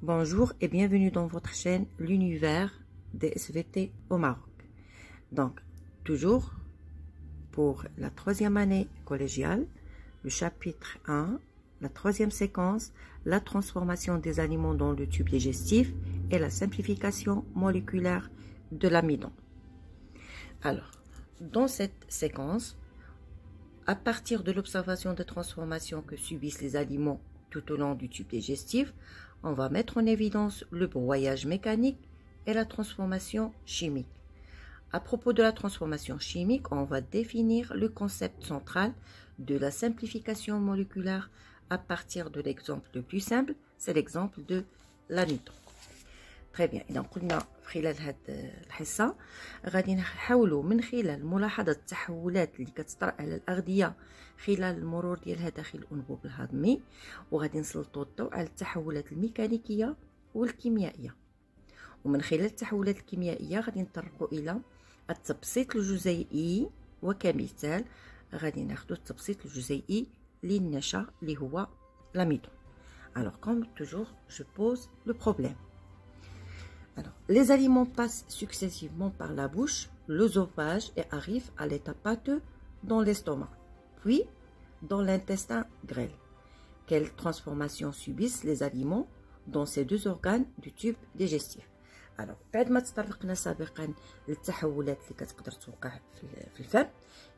Bonjour et bienvenue dans votre chaîne L'univers des SVT au Maroc. Donc, toujours pour la troisième année collégiale, le chapitre 1, la troisième séquence, la transformation des aliments dans le tube digestif et la simplification moléculaire de l'amidon. Alors, dans cette séquence, à partir de l'observation des transformations que subissent les aliments tout au long du tube digestif, on va mettre en évidence le broyage mécanique et la transformation chimique. À propos de la transformation chimique, on va définir le concept central de la simplification moléculaire à partir de l'exemple le plus simple, c'est l'exemple de l'amidon. Très bien. إذا قلنا خلال هذه الحصة غادي نحاولوا من خلال ملاحظة التحولات اللي كتطرأ على الأغذية خلال المرور ديالها داخل الأنبوب الهضمي، وغادي نسلطوا الضوء على التحولات الميكانيكية والكيميائية. ومن خلال التحولات الكيميائية غادي نتطرقوا إلى التبسيط الجزيئي، وكمثال غادي ناخذوا التبسيط الجزيئي للنشا اللي هو l'amidon. Alors comme toujours, je pose le problème. Alors, les aliments passent successivement par la bouche, l'œsophage et arrivent à l'état pâteux dans l'estomac, puis dans l'intestin grêle. Quelles transformations subissent les aliments dans ces deux organes du tube digestif? Alors, بعد ما تطرقنا سابقا للتحولات اللي كتقدر توقع في الفم،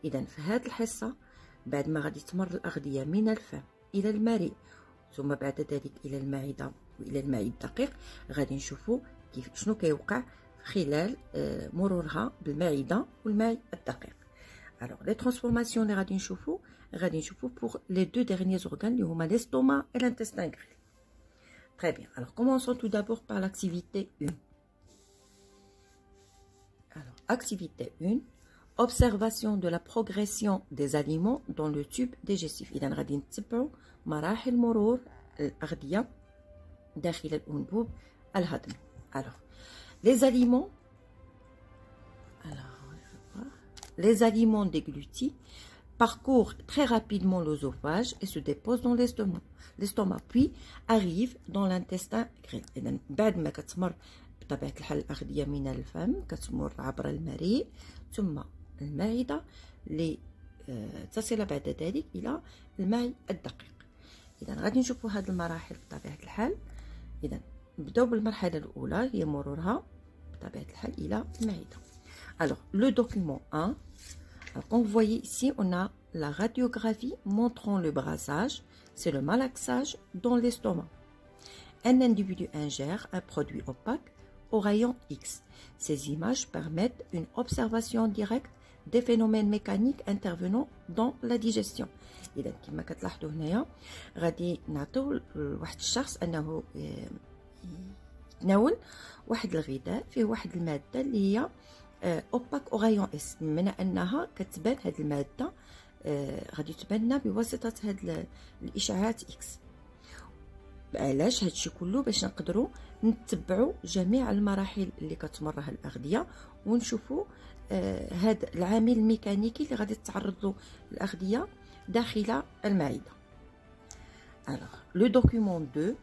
إذا في هذه الحصة بعد ما غادي تمر الأغذية من الفم إلى المريء ثم بعد ذلك إلى المعدة وإلى المعي الدقيق، غادي نشوفوا كيف شنو كيوقع خلال مرورها بالمعده والماء الدقيق. Alors les transformations اللي غادي نشوفوا pour les deux derniers organes اللي هما l'estomac et l'intestin grêle. Très bien. Alors commençons tout d'abord par l'activité 1. Alors activité 1, observation de la progression des aliments dans le tube digestif. إذا غادي نتبعوا مراحل مرور الأغذية داخل الأنبوب الهضمي. Alors, les aliments déglutis parcourent très rapidement l'œsophage et se déposent dans l'estomac, puis arrivent dans l'intestin grêle. إذن بعد ما كتمر بطبيعة الحال الأغذية من الفم كتمر عبر المريء ثم المعدة لتصل بعد ذلك إلى الماء الدقيق. إذن غادي نشوفوا هذه المراحل بطبيعة الحال. إذن نبداو بالمرحلة الأولى هي مرورها بطبيعة الحال إلى المعدة. Alors, le document 1, alors, comme vous voyez ici, on a la radiographie montrant le brassage, c'est le malaxage dans l'estomac. Un individu ingère un produit opaque au rayon X. Ces images permettent une observation directe des phénomènes mécaniques intervenant dans la digestion. إذا كما كتلاحظوا هنايا غادي نعطيو لواحد الشخص أنه يتناول واحد الغذاء فيه واحد المادة اللي هي اوباك او غايون اس، بمعنى انها كتبان هاد المادة غادي تبان لنا بواسطة هاد الاشعاعات اكس. علاش هادشي كله؟ باش نقدروا نتبعوا جميع المراحل اللي كتمرها الأغذية ونشوفوا هاد العامل الميكانيكي اللي غادي تتعرض له الأغذية داخل المعدة. Alors, le document 2,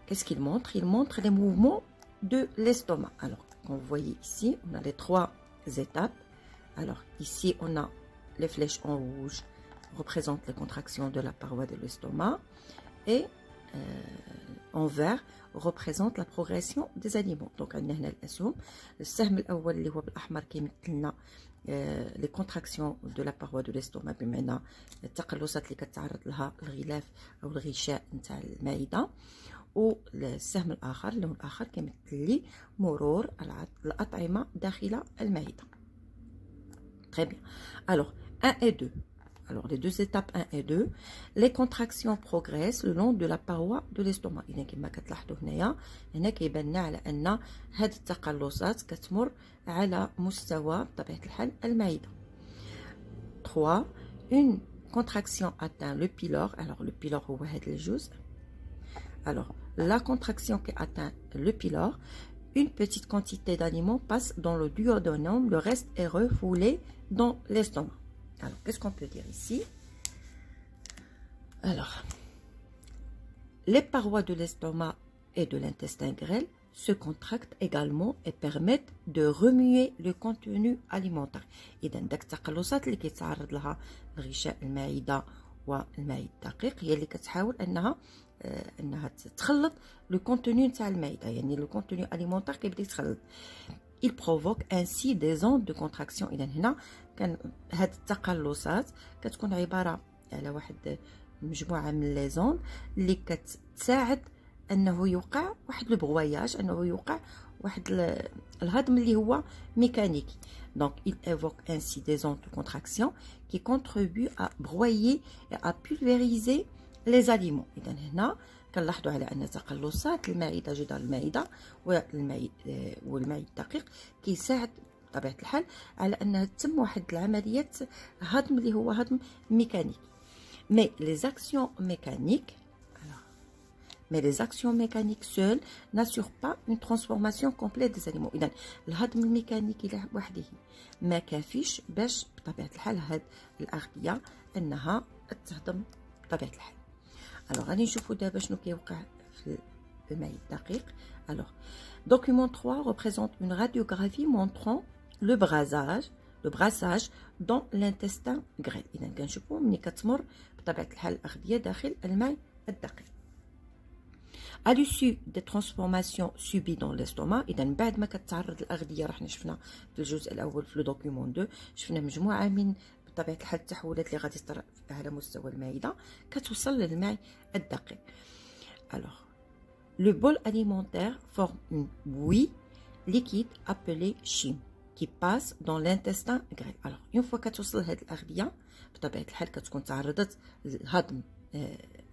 qu'est-ce qu'il montre? Il montre les mouvements de l'estomac. Alors, comme vous voyez ici, on a les trois étapes. Alors, ici, on a les flèches en rouge représentent les contractions de la paroi de l'estomac et en vert représente la progression des aliments. Donc, on a هنا الأسهم. السهم الأول اللي هو بالأحمر كيمثل لنا les contractions de la paroi de l'estomac، بمعنى التقلصات اللي كتعرض لها الغلاف أو الغشاء نتاع المعدة. والسهم الآخر اللون الآخر كيمثل لي مرور الأطعمة داخل المعدة. Très bien. Alors, 1 et 2. Alors, les deux étapes 1 et 2, les contractions progressent le long de la paroi de l'estomac. إذا كما كتلاحظوا هنا كيبان لنا على أن هاد التقلصات كتمر على مستوى بطبيعة الحال المعدة. 3. Une contraction atteint le pylore. Alors, le pylore هو هاد الجزء. Alors, la contraction qui atteint le pylore, une petite quantité d'aliments passe dans le duodénum, le reste est refoulé dans l'estomac. Alors, qu'est-ce qu'on peut dire ici? Alors, les parois de l'estomac et de l'intestin grêle se contractent également et permettent de remuer le contenu alimentaire. إذا داك التقلصات اللي كيتعرض لها غشاء المعدة والماء الدقيق هي اللي كتحاول انها تخلط لو كونتوني نتاع المعده، يعني لو كونتوني اليمونتير كيبدا يتخلط. il provoque ainsi des ondes de contraction. اذا هنا كان هاد التقلصات كتكون عباره على واحد مجموعه من لي زوند اللي كتساعد انه يوقع واحد لو بغواياج، انه يوقع واحد الهضم اللي هو ميكانيكي. Donc il évoque ainsi des ondes de contraction qui contribuent à broyer et à pulvériser les aliments. إذا هنا كنلاحظوا على أن تقلصات المعدة، جدار المعدة والماء الدقيق كيساعد بطبيعة الحال على أن تتم واحد العملية هضم اللي هو هضم ميكانيكي. Mais les actions mécaniques seules n'assurent pas une transformation complète des aliments. إذا الهضم الميكانيكي وحده ما كافيش باش بطبيعة الحال هاد الأغذية أنها تهضم بطبيعة الحال. Alors غادي نشوفوا دابا شنو كيوقع في الماء الدقيق. Alors document 3 représente une radiographie montrant le brassage dans l'intestin grêle. إذا كنشوفوا ملي كتمر بطبيعة الحال الأغذية داخل الماء الدقيق. À l'issue des transformations subies dans l'estomac، إذا بعد ما كتعرض الأغذية، رحنا شفنا في الجزء الأول في لو دوكيومون 2 شفنا مجموعة من بطبيعة الحال التحولات اللي غادي تطرا على مستوى المعدة كتوصل للماء الدقيق. Alors le bol alimentaire forme une bouillie liquide appelée chyme qui passe dans l'intestin grêle. Alors une fois كتوصل هاد الأغذية بطبيعة الحال كتكون تعرضت للهضم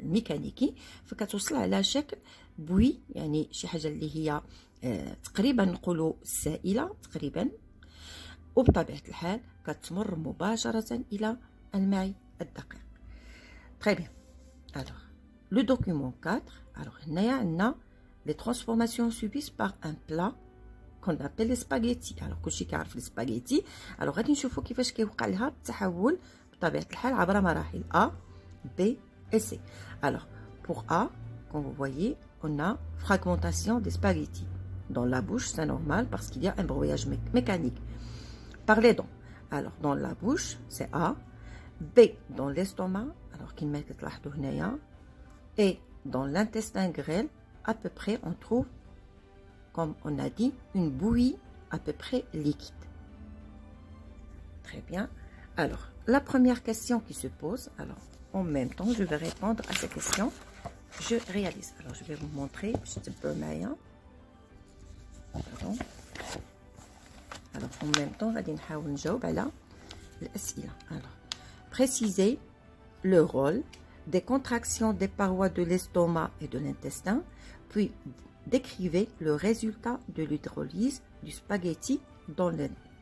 الميكانيكي، فكتوصل على شكل بوي، يعني شي حاجه اللي هي تقريبا نقولوا سائله تقريبا، وبطبيعه الحال كتمر مباشره الى الماء الدقيق. Très bien. Alors le document 4. Alors هنايا عندنا les transformations subies par un plat qu'on appelle les spaghettis. Alors كلشي كيعرف السباغيتي. alors غادي نشوفوا كيفاش كيوقع لها التحول بطبيعه الحال عبر مراحل A B et C. Alors, pour A, comme vous voyez, on a fragmentation des spaghettis. Dans la bouche, c'est normal parce qu'il y a un broyage mécanique. Par les dents. Alors, dans la bouche, c'est A. B, dans l'estomac, alors qu'il met la. Et dans l'intestin grêle, à peu près, on trouve, comme on a dit, une bouillie à peu près liquide. Très bien. Alors, la première question qui se pose, alors, en même temps, je vais répondre à ces questions. Je réalise. Alors, je vais vous montrer. Pardon. Alors, en même temps, on va نجاوب على الأسئلة. Alors, précisez le rôle des contractions des parois de l'estomac et de l'intestin, puis décrivez le résultat de l'hydrolyse du spaghetti dans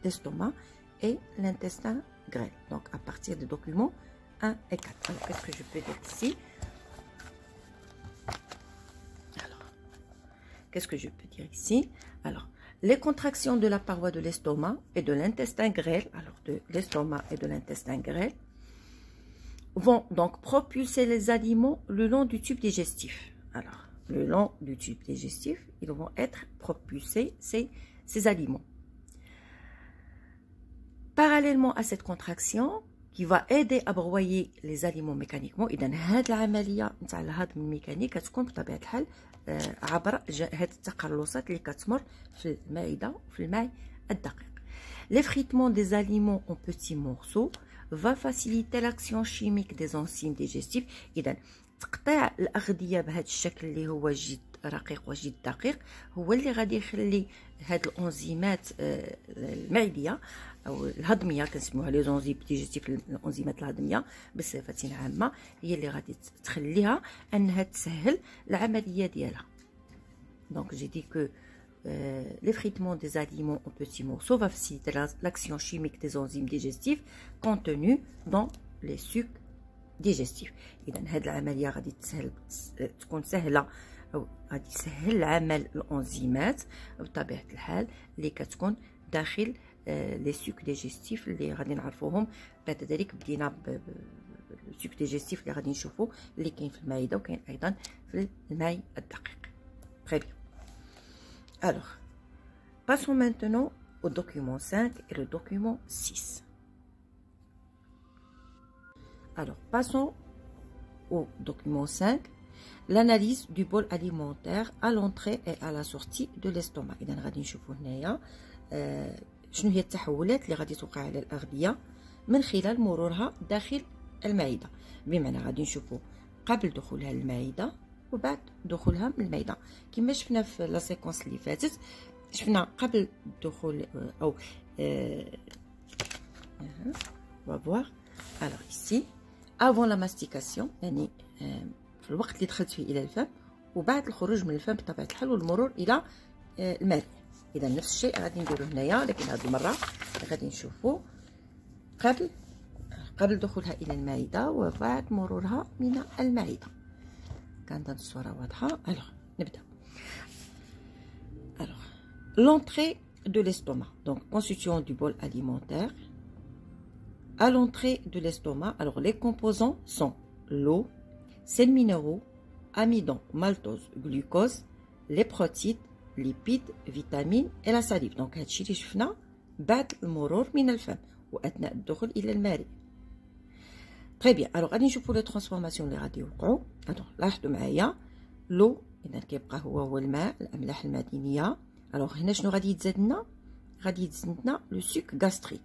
l'estomac et l'intestin grêle. Donc, à partir des documents 1 et 4. Alors, qu'est-ce que je peux dire ici? Alors, qu'est-ce que je peux dire ici? Alors, les contractions de la paroi de l'estomac et de l'intestin grêle, alors de l'estomac et de l'intestin grêle, vont donc propulser les aliments le long du tube digestif. Alors, le long du tube digestif, ils vont être propulsés, ces aliments. Parallèlement à cette contraction, qui va aider à broyer les aliments mécaniquement. إذا هاد العملية نتاع الهضم الميكانيكي كتكون بطبيعة الحال عبر هاد التقلصات اللي كتمر في المعدة وفي الماء الدقيق. L'effritement des aliments en petits morceaux va faciliter l'action chimique des enzymes digestifs. إذا تقطيع الأغذية بهذا الشكل اللي هو جد رقيق وجد دقيق هو اللي غادي يخلي هاد الانزيمات المعديه او الهضميه كنسموها لي زونزيم ديجيستيف، الانزيمات الهضميه بصفه عامه هي اللي غادي تخليها انها تسهل العمليه ديالها. دونك جي دي كو l'effritement des aliments en petits morceaux va faciliter l'action chimique des enzymes digestifs contenues dans les sucs digestifs. اذا هاد العمليه غادي تكون سهله أو غادي يسهل عمل الانزيمات بطبيعه الحال اللي كتكون داخل لي سوك ديجيستيف اللي غادي نعرفوهم. بعد ذلك بدينا بالسوك ديجيستيف اللي غادي نشوفو اللي كاين في المعده وكاين ايضا في الماء الدقيق. Très bien. Alors, passons maintenant au document 5 et le document 6. Alors, passons au document 5, l'analyse du bol alimentaire à l'entrée et à la sortie de l'estomac. إذا غادي نشوفوا هنايا شنو هي التحولات اللي غادي توقع على الأغذية من خلال مرورها داخل المعدة. بمعنى غادي نشوفوا قبل دخولها للمعدة وبعد دخولها من المعدة. كما شفنا في لا سيكونس اللي فاتت، شفنا قبل الدخول أو on va voir. Alors ici avant la mastication، يعني في الوقت اللي دخلت فيه الى الفم، وبعد الخروج من الفم بطبيعه الحال والمرور الى المريء. اذا نفس الشيء غادي نديرو هنايا، لكن هذه المره غادي نشوفو قبل دخولها الى المعده وبعد مرورها من المعده. كانت الصوره واضحه. نبدا. L'entrée de l'estomac, donc constituant du bol alimentaire. À l'entrée de l'estomac, alors les composants sont l'eau, sels minéraux, amidon, maltose, glucose, les protides, lipides, vitamines et la salive. Donc هادشي اللي شفنا بعد المرور من الفم واثناء الدخول الى المريء. Très bien. Alors غادي نشوفوا لي ترانسفورماسيون اللي غادي يوقعوا. لاحظوا معايا لو اذا كيبقى هو الماء، الاملاح المعدنيه. هنا شنو غادي يتزاد لنا؟ غادي يتزاد لنا لو سوك غاستريك.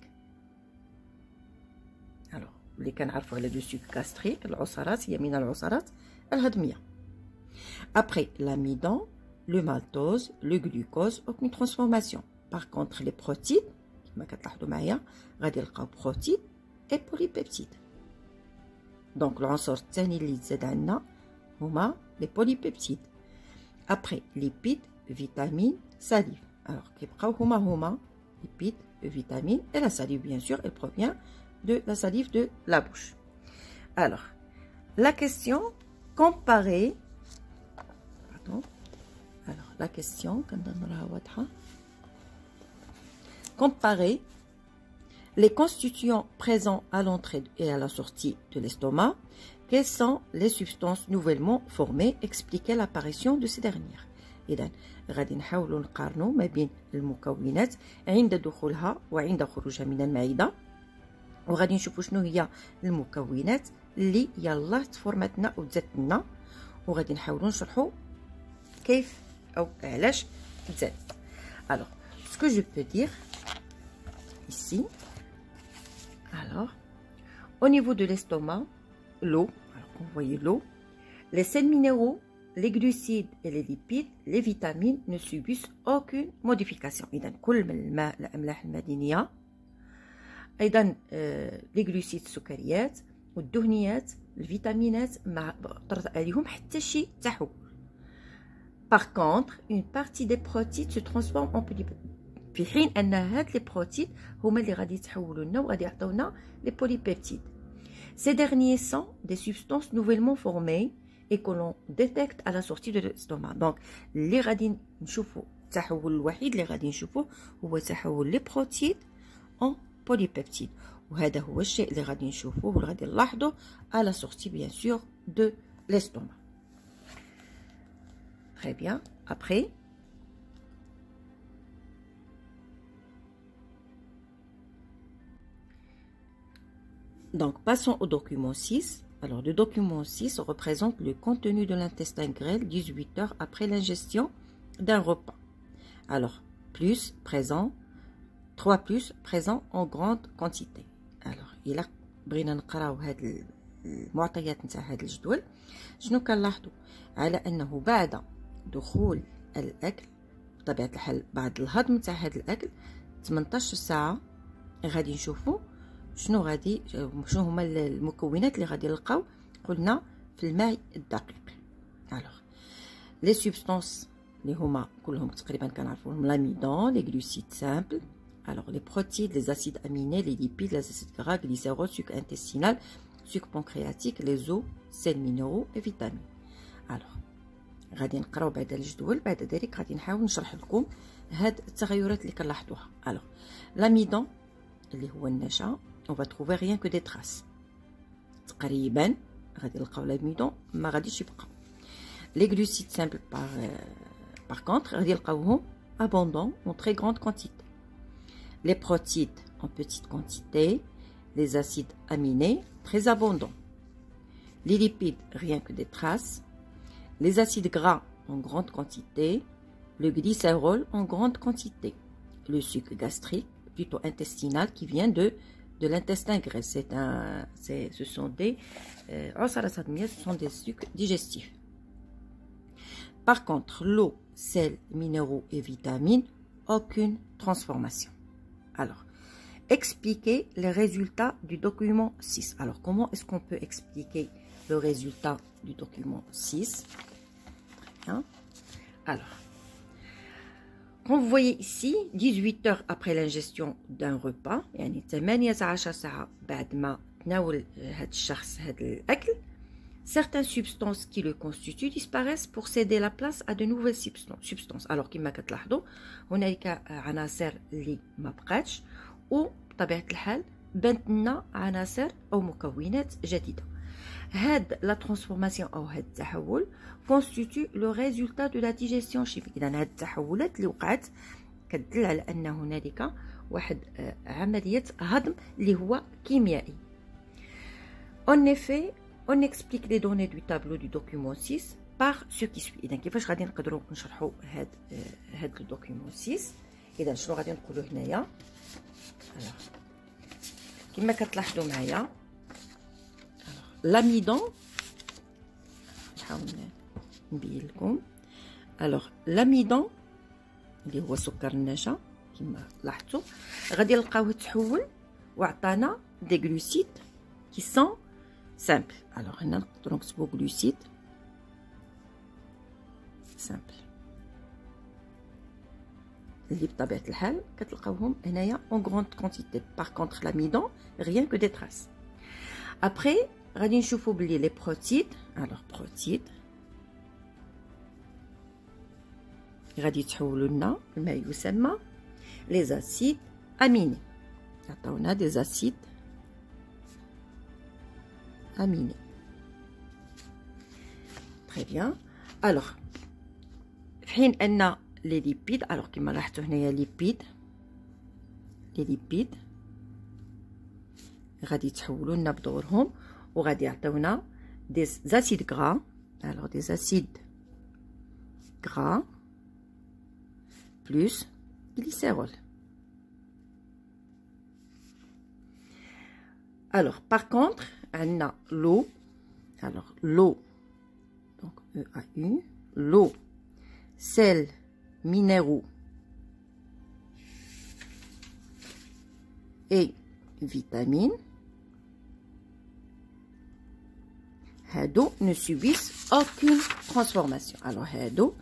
اللي كنعرفوا على لو سوك غاستريك، العصارات، هي من العصارات الهضميه. Après l'amidon, le maltose, le glucose, aucune transformation. Par contre les protides كما كتلاحظوا معايا غادي نلقاو بروتيد et polypeptides. Donc العنصر الثاني اللي يتزاد عندنا هما les polypeptides. Après lipides, vitamines, salive. Alors كيبقاو هما lipides, vitamines et la salive bien sûr, elle provient de la salive de la bouche. Alors, la question comparée. Pardon. Alors, la question, comparer les constituants présents à l'entrée et à la sortie de l'estomac. Quelles sont les substances nouvellement formées? Expliquer l'apparition de ces dernières. إذن غادي نحاولوا نقارنوا ما بين المكونات عند دخولها وعند خروجها من المعدة، وغادي نشوفوا شنو هي المكونات اللي يلاه تفورماتنا او تزادت لنا، وغادي نحاولوا نشرحوا كيف او علاش تزادت. Alors, ce que je peux dire ici, alors au niveau de l'estomac, l'eau, alors vous voyez l'eau, les sels minéraux, les glucides et les lipides, les vitamines ne subissent aucune modification. إذن كل من الماء، الأملاح المعدنية، ايضا لي غلوسيد السكريات والدهنيات، الفيتامينات ما طرت عليهم حتى شي تحول. Par contre, une partie des protides se transforme en polypeptides. في حين ان هاد لي بروتيد هما اللي غادي يتحولوا لنا وغادي يعطيونا لي بوليبيبتيد. Ces derniers sont des substances nouvellement formées et que l'on détecte à la sortie de l'estomac. Donc اللي غادي نشوفوا التحول الوحيد اللي غادي نشوفوه هو تحول لي بروتيد en polypeptides. وهذا هو الشيء اللي غادي نشوفوه واللي غادي نلاحظوه à la sortie bien sûr de l'estomac. Très bien. Après, donc passons au document 6. Alors le document 6 représente le contenu de l'intestin grêle 18 heures après l'ingestion d'un repas. Alors plus présent, 3 plus présent en grande quantité. Alors إلا بغينا نقراو هاد المعطيات نتاع هاد الجدول، شنو كنلاحظوا؟ على انه بعد دخول الاكل بطبيعه الحال بعد الهضم نتاع هاد الاكل 18 ساعه غادي نشوفوا شنو هما المكونات اللي غادي نلقاو. قلنا في الماء الدقيق. الوغ لي سوبستانس اللي هما كلهم تقريبا كنعرفوهم، l'amidon, les glucides simples, alors les protides, les acides aminés, les lipides, les acides gras, glycérol, sucre intestinal, sucre pancréatique, les os, sels minéraux et vitamines. Alors غادي نقراو بعد الجدول، بعد ذلك غادي نحاول نشرح لكم هاد التغيرات اللي كنلاحظوها. الوغ l'amidon اللي هو النشا، on va trouver rien que des traces. تقريبا غادي نلقاو l'amidon ما غاديش يبقى. les glucides simples par Par contre, غادي نلقاوهم abondants en très grande quantité. Les protides en petite quantité, les acides aminés très abondants, les lipides rien que des traces, les acides gras en grande quantité, le glycérol en grande quantité, le suc gastrique, plutôt intestinal, qui vient de l'intestin grêle. Ce sont des ce sont des sucs digestifs. Par contre, l'eau, sel, minéraux et vitamines, aucune transformation. Alors, expliquer les résultats du document 6. Alors, comment est-ce qu'on peut expliquer le résultat du document 6? Très bien. Alors, comme vous voyez ici, 18 heures après l'ingestion d'un repas, يعني 18 ساعة بعد ما تناول هذا الشخص هذا الأكل, certaines substances qui le constituent disparaissent pour céder la place à de nouvelles substances. Alors كما كتلاحظوا هنالك عناصر اللي ما بقاتش وبطبيعة الحال بانت لنا عناصر أو مكونات جديدة. هاد la transformation أو هاد التحول constitue le résultat de la digestion chimique. إذا هاد التحولات اللي وقعت كتدل على أن هنالك واحد عملية هضم اللي هو كيميائي. En effet, on explique les données du tableau du document 6 par ce qui suit. إذا كيفاش غادي نقدروا نشرحوا هاد الدوكيومون 6؟ إذا شنو غادي نقولوا هنايا؟ كما كتلاحظوا معايا l'amidon, alors l'amidon اللي هو سكر النشا كما لاحظتوا غادي نلقاوه تحول وعطانا دي غلوسيد qui sont simples. alors هنا نقدروا نكتبوا غلوسيد simple اللي بطبيعة الحال كتلقاوهم هنايا en grande quantité. par contre l'amidon rien que des traces. après غادي نشوفوا بلي لي بروتيد alors بروتيد غادي يتحولوا لنا ما يسمى لي زاسيد اميني. عطاونا دي زاسيد اميني. تري بيان. alors في حين ان لي ليبيد alors كما لاحظتوا هنايا لي ليبيد غادي يتحولوا لنا بدورهم وغادي يعطيونا des acides gras. alors des acides gras plus glycérol. alors par contre on a l'eau. alors l'eau donc EAU, l'eau, sel, minéraux et vitamines. Hado ne subissent aucune transformation. alors Hado,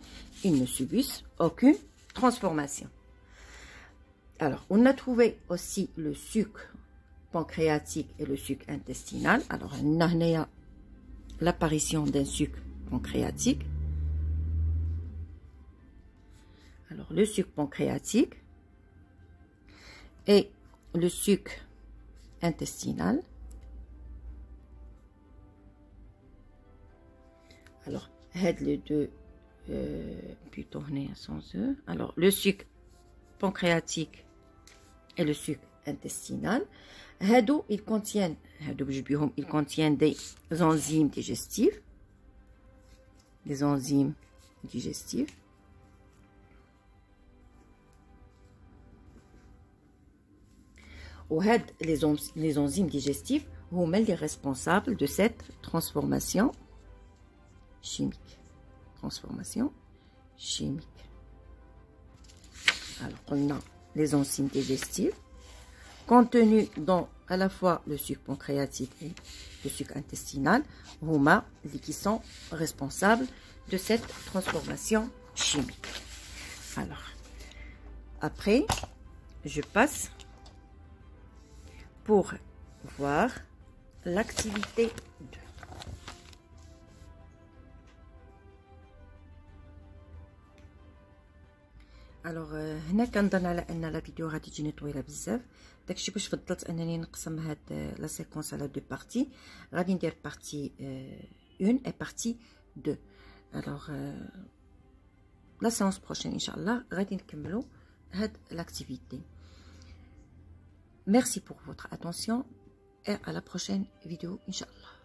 ils ne subissent aucune transformation. alors on a trouvé aussi le suc pancréatique et le suc intestinal. alors on a l'apparition d'un suc pancréatique. alors le suc pancréatique et le suc intestinal. alors les deux plutôt sans eux. alors le suc pancréatique et le suc intestinal, ils contiennent des enzymes digestives. des enzymes digestives. les enzymes digestives sont les responsables de cette transformation chimique. alors on a les enzymes digestives contenues dans à la fois le suc pancréatique et le suc intestinal, qui sont responsables de cette transformation chimique. alors après je passe pour voir l'activité 2. alors هنا كنظن على ان لا فيديو غادي تجيني طويله بزاف، داكشي باش فضلت انني نقسم هاد لا سيكونس على دو بارتي. غادي ندير بارتي 1 et بارتي 2. alors la séance prochaine Inch'Allah غادي نكملوا هاد l'activité. Merci pour votre attention et à la prochaine vidéo Inch'Allah.